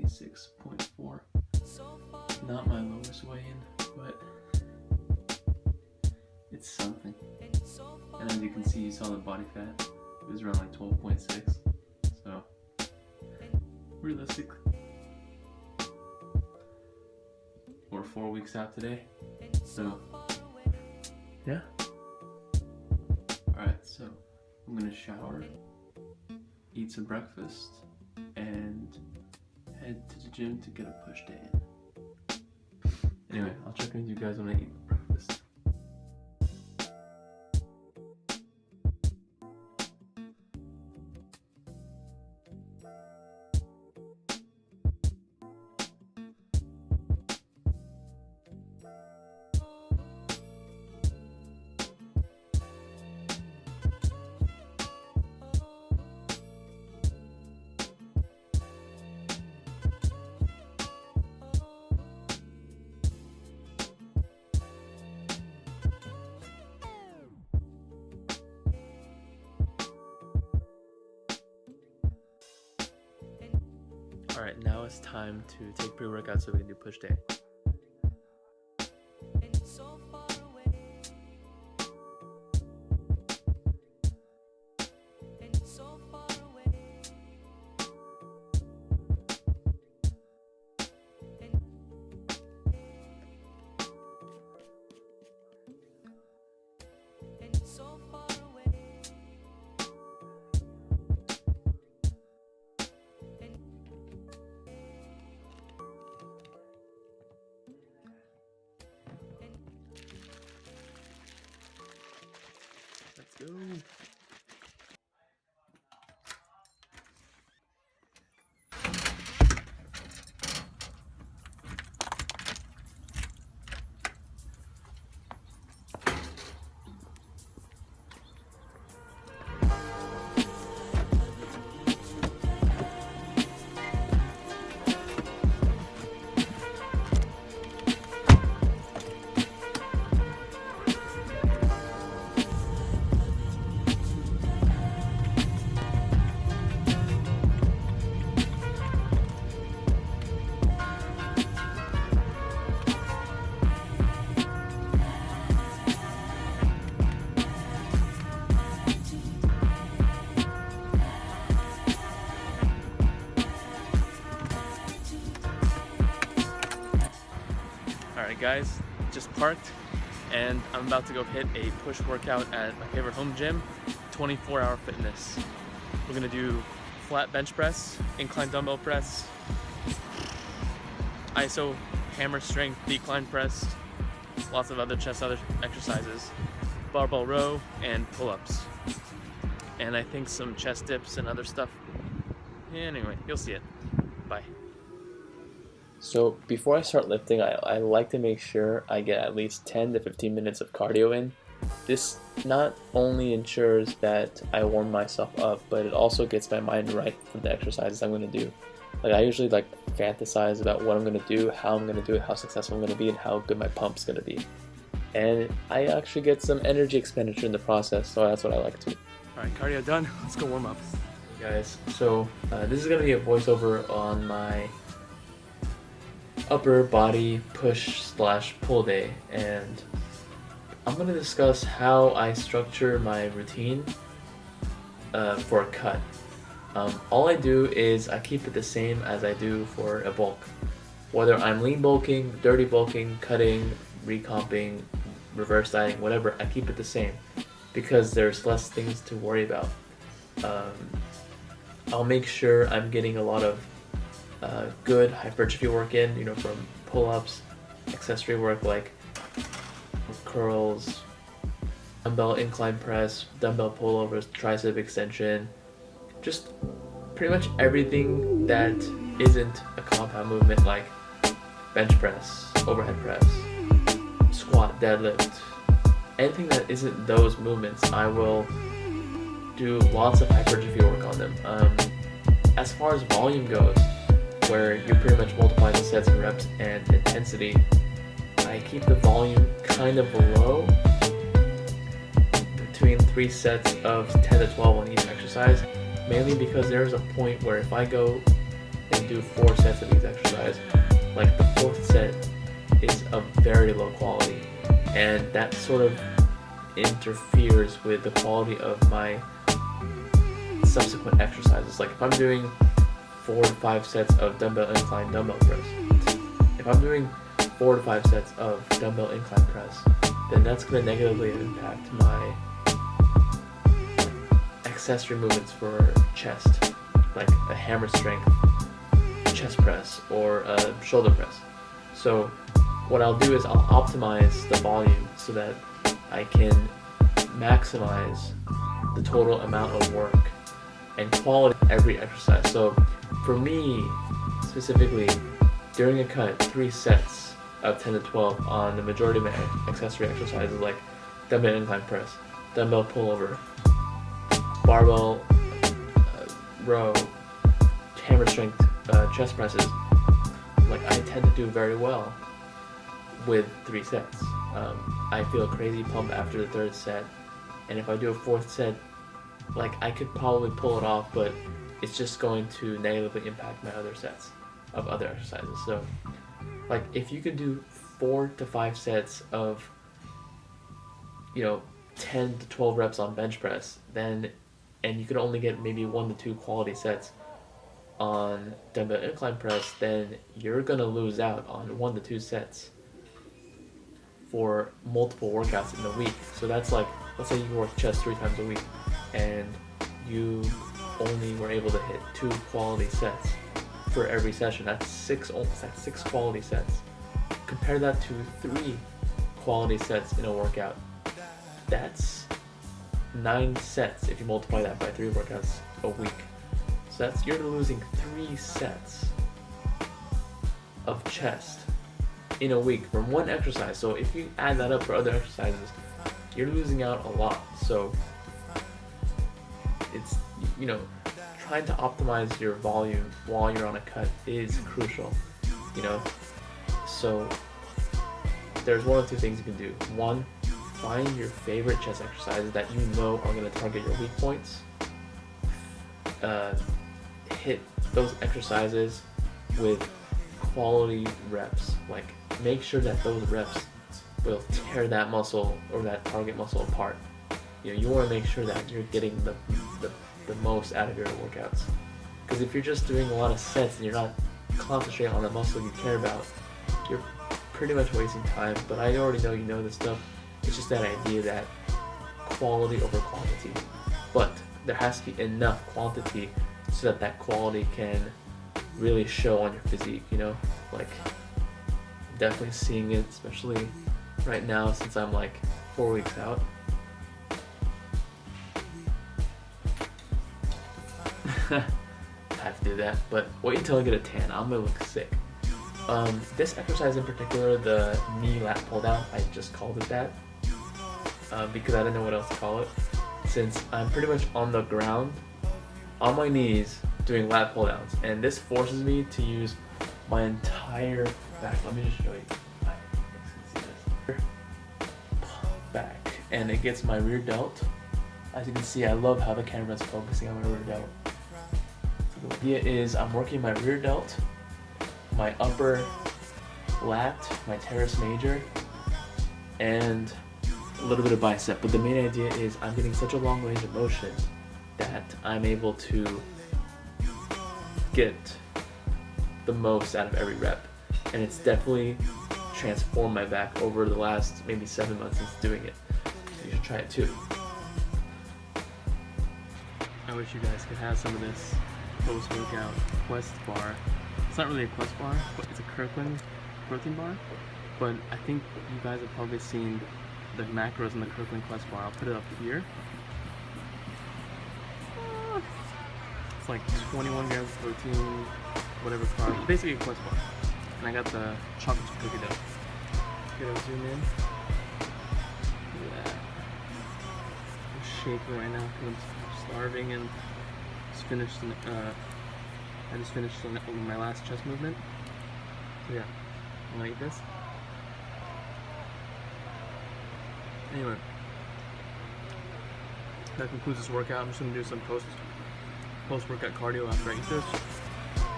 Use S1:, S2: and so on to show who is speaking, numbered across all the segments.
S1: 196.4. Not my lowest weigh-in, but it's something. And as you can see, you saw the body fat. It was around like 12.6. So, realistic. We're 4 weeks out today. So, yeah. Alright, so I'm gonna shower, eat some breakfast, and head to the gym to get a push day in. Anyway, I'll check in with you guys when I eat breakfast. Alright, now it's time to take pre-workout so we can do push day. Let's go. Alright guys, just parked and I'm about to go hit a push workout at my favorite home gym, 24-hour fitness. We're gonna do flat bench press, incline dumbbell press, ISO hammer strength decline press, lots of other chest exercises, barbell row, and pull-ups. And I think some chest dips and other stuff. Anyway, you'll see it. Bye. So before I start lifting, I like to make sure I get at least 10 to 15 minutes of cardio in. This not only ensures that I warm myself up, but it also gets my mind right for the exercises I'm going to do. Like I usually fantasize about what I'm going to do, how I'm going to do it, how successful I'm going to be, and how good my pump's going to be. And I actually get some energy expenditure in the process, so that's what I like to. Alright, cardio done. Let's go warm up. Guys, so this is going to be a voiceover on my upper body push/pull day, and I'm going to discuss how I structure my routine for a cut. All I do is I keep it the same as I do for a bulk. Whether I'm lean bulking, dirty bulking, cutting, recomping, reverse dieting, whatever, I keep it the same because there's less things to worry about. I'll make sure I'm getting a lot of good hypertrophy work in, from pull-ups, accessory work like curls, dumbbell incline press, dumbbell pullovers, tricep extension, just pretty much everything that isn't a compound movement like bench press, overhead press, squat, deadlift. Anything that isn't those movements, I will do lots of hypertrophy work on them. As far as volume goes, where you pretty much multiply the sets and reps and intensity, I keep the volume kind of low, between 3 sets of 10 to 12 on each exercise, mainly because there's a point where if I go and do 4 sets of these exercises, like the 4th set is of very low quality, and that sort of interferes with the quality of my subsequent exercises. Like if I'm doing 4 to 5 sets of dumbbell incline dumbbell press, if I'm doing 4 to 5 sets of dumbbell incline press, then that's going to negatively impact my accessory movements for chest, like a hammer strength chest press or a shoulder press. So what I'll do is I'll optimize the volume so that I can maximize the total amount of work and quality of every exercise. So for me specifically, during a cut, 3 sets of 10 to 12 on the majority of my accessory exercises like dumbbell incline press, dumbbell pullover, barbell row, hammer strength chest presses, like I tend to do very well with 3 sets. I feel a crazy pump after the 3rd set, and if I do a 4th set, like I could probably pull it off, but it's just going to negatively impact my other sets of other exercises. So like if you could do 4 to 5 sets of 10 to 12 reps on bench press, then and you could only get maybe 1 to 2 quality sets on dumbbell incline press, then you're gonna lose out on 1 to 2 sets for multiple workouts in a week. So that's like, let's say you work chest 3 times a week and you only were able to hit 2 quality sets for every session. That's 6 quality sets. Compare that to 3 quality sets in a workout. That's 9 sets if you multiply that by 3 workouts a week. So that's, you're losing 3 sets of chest in a week from one exercise. So if you add that up for other exercises, you're losing out a lot. So it's, trying to optimize your volume while you're on a cut is crucial, So there's 1 or 2 things you can do. 1, find your favorite chest exercises that you know are going to target your weak points. Hit those exercises with quality reps. Like make sure that those reps will tear that muscle or that target muscle apart. You want to make sure that you're getting the most out of your workouts. Because if you're just doing a lot of sets and you're not concentrating on the muscle you care about, you're pretty much wasting time. But I already know you know this stuff. It's just that idea that quality over quantity. But there has to be enough quantity so that that quality can really show on your physique, Like, definitely seeing it, especially right now since I'm like 4 weeks out. I have to do that, but wait until I get a tan. I'm gonna look sick. This exercise in particular, the knee lat pull down, I just called it that because I didn't know what else to call it. Since I'm pretty much on the ground, on my knees, doing lat pull downs, and this forces me to use my entire back. Let me just show you. Back, and it gets my rear delt. As you can see, I love how the camera's focusing on my rear delt. So the idea is I'm working my rear delt, my upper lat, my teres major, and a little bit of bicep. But the main idea is I'm getting such a long range of motion that I'm able to get the most out of every rep. And it's definitely transformed my back over the last maybe 7 months since doing it. So you should try it too. I wish you guys could have some of this post-workout Quest bar. It's not really a Quest bar, but it's a Kirkland protein bar. But I think you guys have probably seen the macros in the Kirkland Quest bar. I'll put it up here. It's like 21 grams of protein, whatever carb. Basically a Quest bar. And I got the chocolate chip cookie dough. Okay, I'll zoom in. Look at that. I'm shaking right now because I'm starving and just finished. I just finished my last chest movement. So yeah, I'm gonna eat this. Anyway, that concludes this workout. I'm just gonna do some post-workout cardio after I eat this.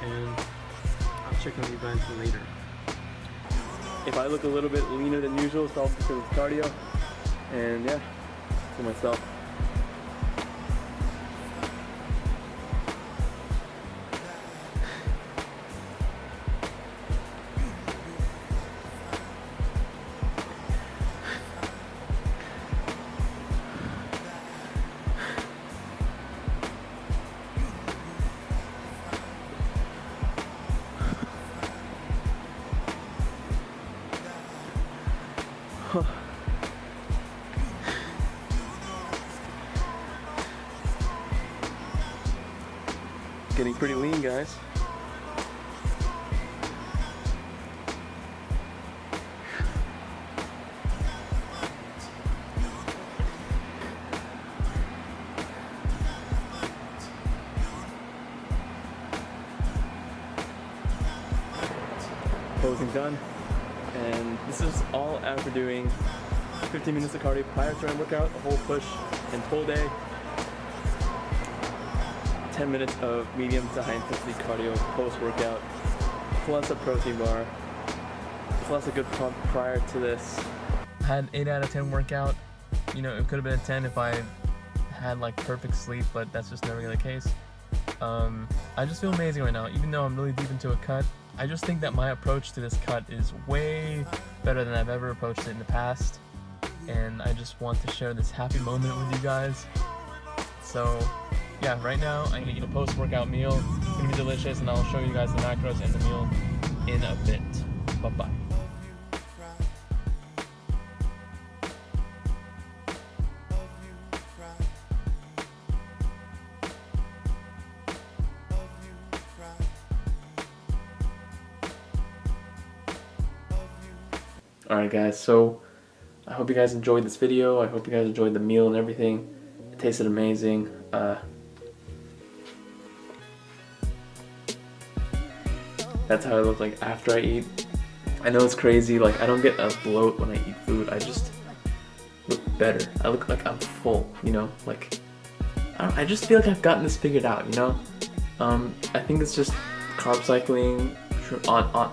S2: and I'll check on you guys later.
S1: If I look a little bit leaner than usual, it's probably because it's cardio. And yeah, for myself. Getting pretty lean, guys. Posing done, and this is all after doing 15 minutes of cardio prior to my workout, a whole push and pull day, 10 minutes of medium to high intensity cardio post-workout, plus a protein bar, plus a good pump prior to this. I had 8 out of 10 workout. You know, it could have been a 10 if I had like perfect sleep, but that's just never gonna be the case. I just feel amazing right now, even though I'm really deep into a cut. I just think that my approach to this cut is way better than I've ever approached it in the past, and I just want to share this happy moment with you guys. So yeah, right now I'm gonna eat a post-workout meal. It's gonna be delicious, and I'll show you guys the macros and the meal in a bit. Bye-bye. Alright guys, so I hope you guys enjoyed this video. I hope you guys enjoyed the meal and everything. It tasted amazing. That's how I look like after I eat. I know it's crazy, like I don't get a bloat when I eat food. I just look better. I look like I'm full, you know? Like, I just feel like I've gotten this figured out, you know? I think it's just carb cycling,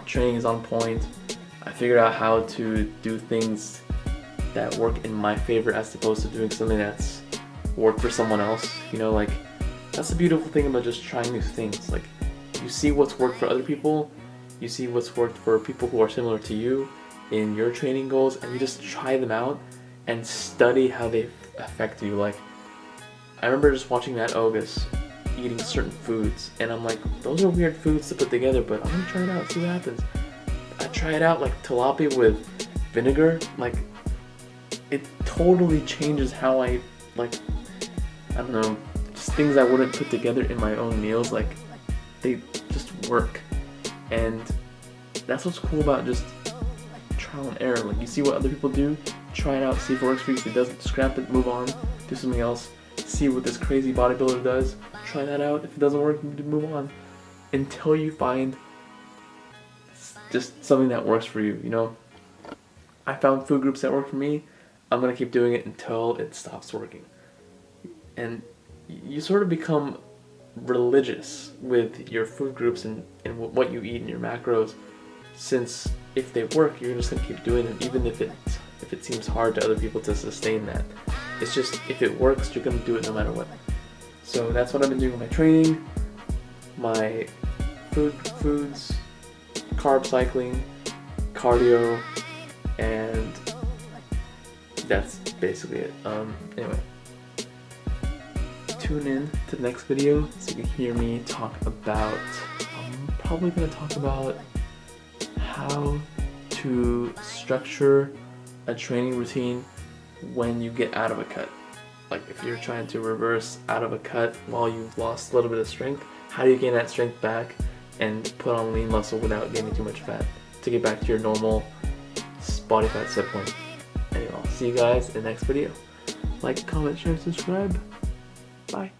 S1: training is on point. I figured out how to do things that work in my favor as opposed to doing something that's worked for someone else. You know, like, that's the beautiful thing about just trying new things. Like, you see what's worked for other people, you see what's worked for people who are similar to you in your training goals, and you just try them out and study how they affect you. Like, I remember just watching Matt Ogus eating certain foods, and I'm like, those are weird foods to put together, but I'm gonna try it out, see what happens. I tried out like tilapia with vinegar, like it totally changes how I, like, I don't know, just things I wouldn't put together in my own meals, like they just work. And that's what's cool about just trial and error. Like, you see what other people do, try it out, see if it works for you. If it doesn't, scrap it, move on, do something else. See what this crazy bodybuilder does, try that out. If it doesn't work, move on until you find just something that works for you, you know? I found food groups that work for me. I'm gonna keep doing it until it stops working. And you sort of become religious with your food groups and what you eat and your macros, since if they work, you're just gonna keep doing them, even if it seems hard to other people to sustain that. It's just, if it works, you're gonna do it no matter what. So that's what I've been doing with my training, my foods, carb cycling, cardio, and that's basically it. Anyway, tune in to the next video so you can hear me talk about, I'm probably going to talk about how to structure a training routine when you get out of a cut. Like, if you're trying to reverse out of a cut while you've lost a little bit of strength, how do you gain that strength back and put on lean muscle without gaining too much fat to get back to your normal body fat set point. Anyway, I'll see you guys in the next video. Like, comment, share, subscribe. Bye.